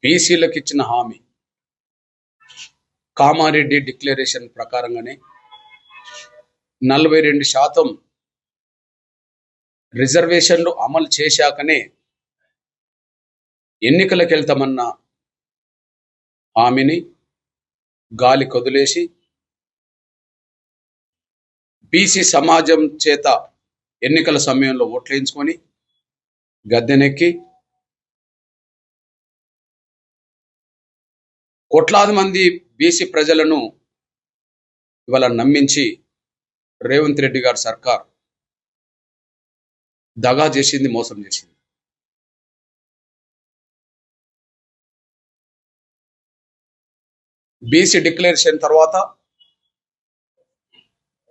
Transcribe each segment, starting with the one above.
బీసీలకు ఇచ్చిన హామీ కామారెడ్డి డిక్లరేషన్ ప్రకారంగానే 42% రిజర్వేషన్లు అమలు చేశాకనే ఎన్నికలకు వెళ్తామన్న హామీని గాలి కొదిలేసి బీసీ సమాజం చేత ఎన్నికల సమయంలో ఓట్లేయించుకొని గద్దెనెక్కి కోట్లాది మంది బీసీ ప్రజలను ఇవాళ నమ్మించి రేవంత్ రెడ్డి గారి సర్కార్ దగా చేసింది, మోసం చేసింది. బీసీ డిక్లరేషన్ తర్వాత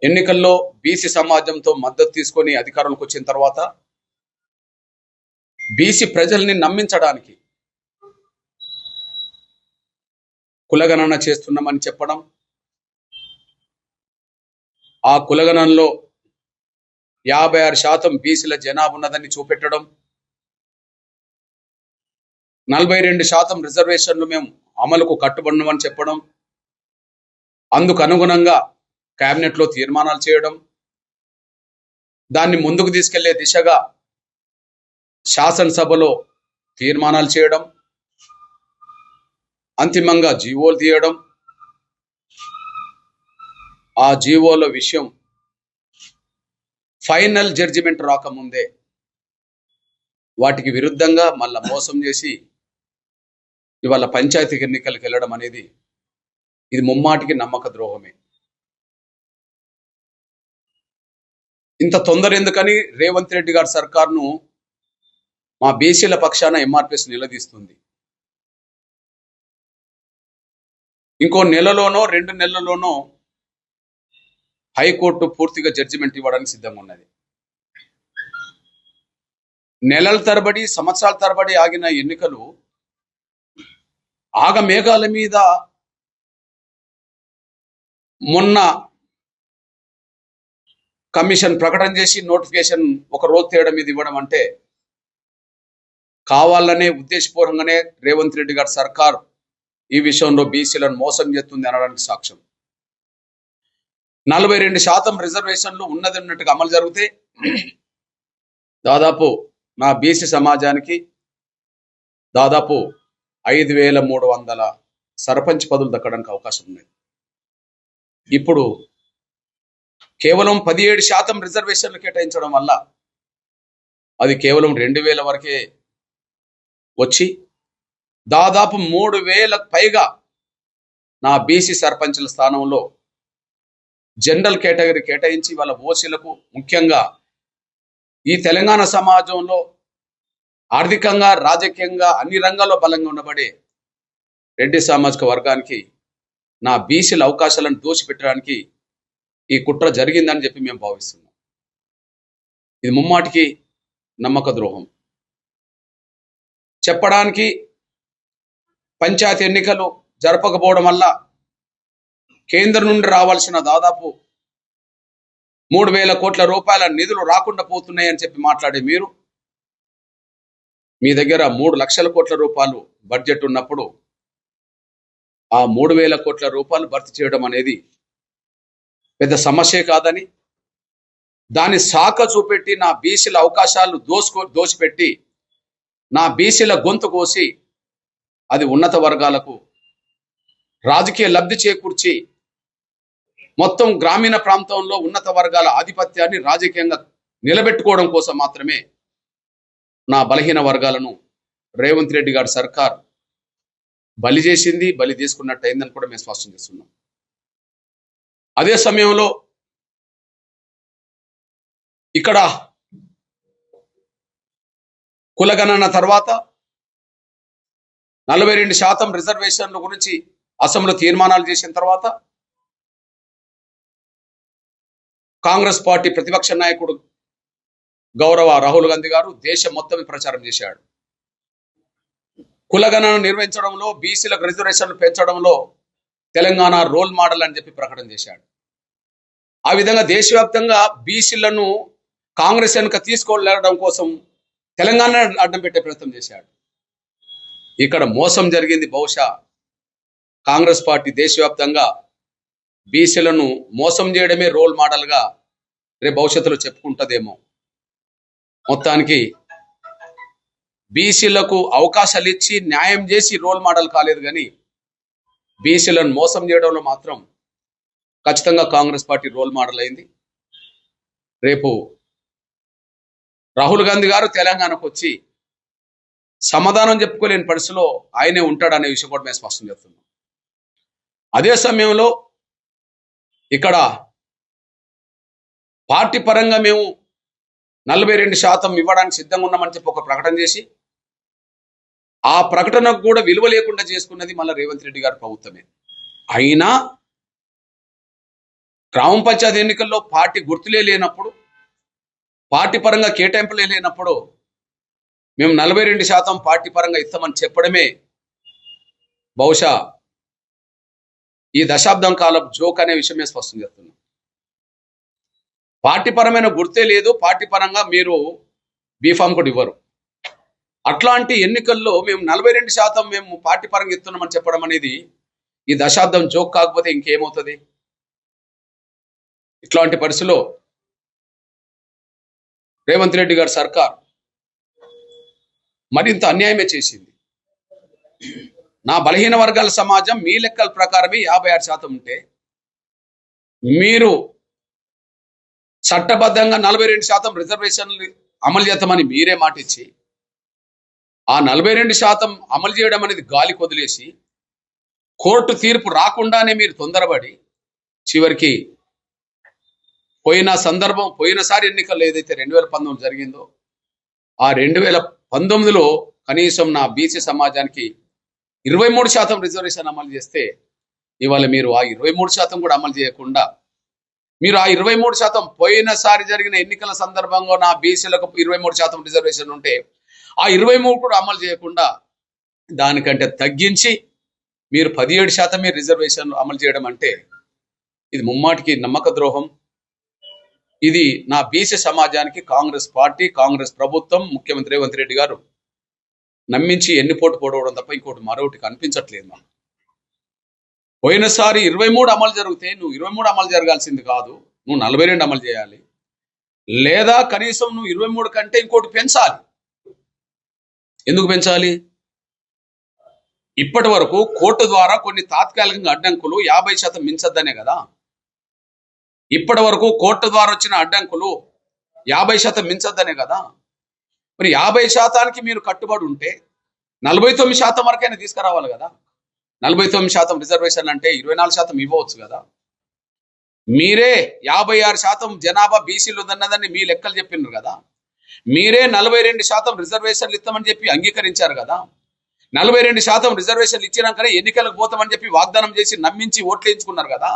ఎన్నికల్లో బీసీ సమాజంతో మద్దతు తీసుకొని అధికారంలోకి వచ్చిన తర్వాత బీసీ ప్రజల్ని నమ్మించడానికి కులగణన చేస్తున్నామని చెప్పడం, ఆ కులగణనలో 56% బీసీల జనాభా ఉన్నదని చూపెట్టడం, 42% రిజర్వేషన్లు మేము అమలుకు కట్టుబడినామని చెప్పడం, అందుకు అనుగుణంగా కేబినెట్లో తీర్మానాలు చేయడం, దాన్ని ముందుకు తీసుకెళ్లే దిశగా శాసనసభలో తీర్మానాలు చేయడం, అంతిమంగా జీవోలు తీయడం, ఆ జీవోల విషయం ఫైనల్ జడ్జిమెంట్ రాకముందే వాటికి విరుద్ధంగా మళ్ళా మోసం చేసి ఇవాళ పంచాయతీ ఎన్నికలకు వెళ్ళడం అనేది ఇది ముమ్మాటికి నమ్మక ద్రోహమే. ఇంత తొందర ఎందుకని రేవంత్ రెడ్డి గారి సర్కార్ను మా బీసీల పక్షాన ఎంఆర్పిఎస్ నిలదీస్తుంది. ఇంకో నెలలోనో 2 నెలల్లోనో హైకోర్టు పూర్తిగా జడ్జిమెంట్ ఇవ్వడానికి సిద్ధంగా ఉన్నది. నెలల తరబడి, సంవత్సరాల తరబడి ఆగిన ఎన్నికలు ఆగమేఘాల మీద మొన్న కమిషన్ ప్రకటన చేసి నోటిఫికేషన్ ఒక రోజు తేడా మీద ఇవ్వడం అంటే కావాలనే ఉద్దేశపూర్వకంగానే రేవంత్ రెడ్డి గారి సర్కార్ ఈ విషయంలో బీసీలను మోసం చేస్తుంది అనడానికి సాక్ష్యం. 42% రిజర్వేషన్లు ఉన్నట్టుగా అమలు జరిగితే దాదాపు నా బీసీ సమాజానికి దాదాపు 5300 సర్పంచ్ పదవులు దక్కడానికి అవకాశం ఉంది. ఇప్పుడు కేవలం 17% రిజర్వేషన్లు కేటాయించడం వల్ల అది కేవలం 2000 వరకే వచ్చి దాదాపు 3000 పైగా నా బీసీ సర్పంచుల స్థానంలో జనరల్ కేటగిరీ కేటాయించి వాళ్ళ ఓసీలకు, ముఖ్యంగా ఈ తెలంగాణ సమాజంలో ఆర్థికంగా, రాజకీయంగా అన్ని రంగాల్లో బలంగా ఉండబడే రెడ్డి సామాజిక వర్గానికి నా బీసీల అవకాశాలను దోచిపెట్టడానికి ఈ కుట్ర జరిగిందని చెప్పి మేము భావిస్తున్నాం. ఇది ముమ్మాటికి నమ్మక ద్రోహం. చెప్పడానికి పంచాయతీ ఎన్నికలు జరపకపోవడం వల్ల కేంద్రం నుండి రావాల్సిన దాదాపు 3000 కోట్ల రూపాయల నిధులు రాకుండా పోతున్నాయని చెప్పి మాట్లాడే మీరు, మీ దగ్గర 3 లక్షల కోట్ల రూపాయలు బడ్జెట్ ఉన్నప్పుడు ఆ 3000 కోట్ల రూపాయలు భర్తీ చేయడం అనేది పెద్ద సమస్యే కాదని, దాన్ని శాఖ చూపెట్టి నా బీసీల అవకాశాలు దోచిపెట్టి నా బీసీల గొంతు కోసి అది ఉన్నత వర్గాలకు రాజకీయ లబ్ధి చేకూర్చి మొత్తం గ్రామీణ ప్రాంతంలో ఉన్నత వర్గాల ఆధిపత్యాన్ని రాజకీయంగా నిలబెట్టుకోవడం కోసం మాత్రమే నా బలహీన వర్గాలను రేవంత్ రెడ్డి గారి సర్కార్ బలి చేసింది, బలి తీసుకున్నట్టు అయిందని కూడా మేము స్పష్టం చేస్తున్నాం. అదే సమయంలో ఇక్కడ కులగణన తర్వాత 42% రిజర్వేషన్ల గురించి అసెంబ్లీలో తీర్మానాలు చేసిన తర్వాత కాంగ్రెస్ పార్టీ ప్రతిపక్ష నాయకుడు గౌరవ రాహుల్ గాంధీ గారు దేశం మొత్తం ప్రచారం చేశాడు. కులగణన నిర్వహించడంలో, బీసీలకు రిజర్వేషన్లు పెంచడంలో తెలంగాణ రోల్ మోడల్ అని చెప్పి ప్రకటన చేశాడు. ఆ విధంగా దేశవ్యాప్తంగా బీసీలను కాంగ్రెస్ వెనుక తీసుకెళ్లడం కోసం తెలంగాణ అడ్డం పెట్టే ప్రయత్నం చేశాడు. ఇక్కడ మోసం జరిగింది. బహుశా కాంగ్రెస్ పార్టీ దేశవ్యాప్తంగా బీసీలను మోసం చేయడమే రోల్ మోడల్గా రేపు భవిష్యత్తులో చెప్పుకుంటుందేమో. మొత్తానికి బీసీలకు అవకాశాలు ఇచ్చి న్యాయం చేసి రోల్ మోడల్ కాలేదు, కానీ బీసీలను మోసం చేయడంలో మాత్రం ఖచ్చితంగా కాంగ్రెస్ పార్టీ రోల్ మోడల్ అయింది. రేపు రాహుల్ గాంధీ గారు తెలంగాణకు వచ్చి సమాధానం చెప్పుకోలేని పరిస్థితిలో ఆయనే ఉంటాడనే విషయం కూడా మేము స్పష్టం చేస్తున్నాం. అదే సమయంలో ఇక్కడ పార్టీ పరంగా మేము 42% ఇవ్వడానికి సిద్ధంగా ఉన్నామని చెప్పి ఒక ప్రకటన చేసి ఆ ప్రకటనకు కూడా విలువ లేకుండా చేసుకున్నది మళ్ళీ రేవంత్ రెడ్డి గారి ప్రభుత్వమే. అయినా గ్రామ పంచాయతీ ఎన్నికల్లో పార్టీ గుర్తులే లేనప్పుడు, పార్టీ పరంగా కేటాయింపులే లేనప్పుడు మేము 42% పార్టీ పరంగా ఇస్తామని చెప్పడమే బహుశా ఈ దశాబ్దం కాలం జోక్ అనే విషయమే స్పష్టం చేస్తున్నాం. పార్టీ పరమైన గుర్తే లేదు, పార్టీ పరంగా మీరు బీఫామ్ కూడా ఇవ్వరు. అట్లాంటి ఎన్నికల్లో మేము 42% మేము పార్టీ పరంగా ఇస్తున్నామని చెప్పడం అనేది ఈ దశాబ్దం జోక్ కాకపోతే ఇంకేమవుతుంది? ఇట్లాంటి పరిస్థితిలో రేవంత్ రెడ్డి గారి సర్కార్ మరింత అన్యాయమే చేసింది. నా బలహీన వర్గాల సమాజం మీ లెక్కల ప్రకారమే 56% ఉంటే మీరు చట్టబద్ధంగా 42% రిజర్వేషన్లు అమలు చేస్తామని మీరే మాట ఇచ్చి ఆ 42% అమలు చేయడం అనేది గాలి కొదిలేసి కోర్టు తీర్పు రాకుండానే మీరు తొందరపడి చివరికి పోయినసారి ఎన్నికల్లో ఏదైతే 2019 జరిగిందో ఆ 2019లో కనీసం నా బీసీ సమాజానికి 23% రిజర్వేషన్ అమలు చేస్తే ఇవాళ మీరు ఆ 23% కూడా అమలు చేయకుండా మీరు ఆ 23% పోయినసారి జరిగిన ఎన్నికల సందర్భంగా నా బీసీలకు 23% రిజర్వేషన్ ఉంటే ఆ 23 కూడా అమలు చేయకుండా దానికంటే తగ్గించి మీరు 17% రిజర్వేషన్ అమలు చేయడం అంటే ఇది ముమ్మాటికి నమ్మక ద్రోహం. ఇది నా బీసీ సమాజానికి కాంగ్రెస్ పార్టీ, కాంగ్రెస్ ప్రభుత్వం, ముఖ్యమంత్రి రేవంత్ రెడ్డి గారు నమ్మించి ఎన్నిపోటు పోవడం తప్ప ఇంకోటి మరొకటి కనిపించట్లేదు. మనం పోయినసారి 23 అమలు జరిగితే నువ్వు 23 అమలు జరగాల్సింది కాదు, నువ్వు 42 అమలు చేయాలి, లేదా కనీసం నువ్వు 23 కంటే ఇంకోటి పెంచాలి. ఎందుకు పెంచాలి? ఇప్పటి వరకు కోర్టు ద్వారా కొన్ని తాత్కాలికంగా అడ్డంకులు 50% మించద్దనే కదా. ఇప్పటి వరకు కోర్టు ద్వారా వచ్చిన అడ్డంకులు 50% మించద్దనే కదా. మరి 50%కి మీరు కట్టుబడి ఉంటే 49% వరకైనా తీసుకురావాలి కదా. 49% రిజర్వేషన్ అంటే 24% ఇవ్వవచ్చు కదా. మీరే 56% జనాభా బీసీలు ఉన్నదని మీ లెక్కలు చెప్పినారు కదా. మీరే 42% రిజర్వేషన్లు ఇస్తామని చెప్పి అంగీకరించారు కదా. 42% రిజర్వేషన్లు ఇచ్చినాకనే ఎన్నికలకు పోతామని చెప్పి వాగ్దానం చేసి నమ్మించి ఓట్లు వేయించుకున్నారు కదా.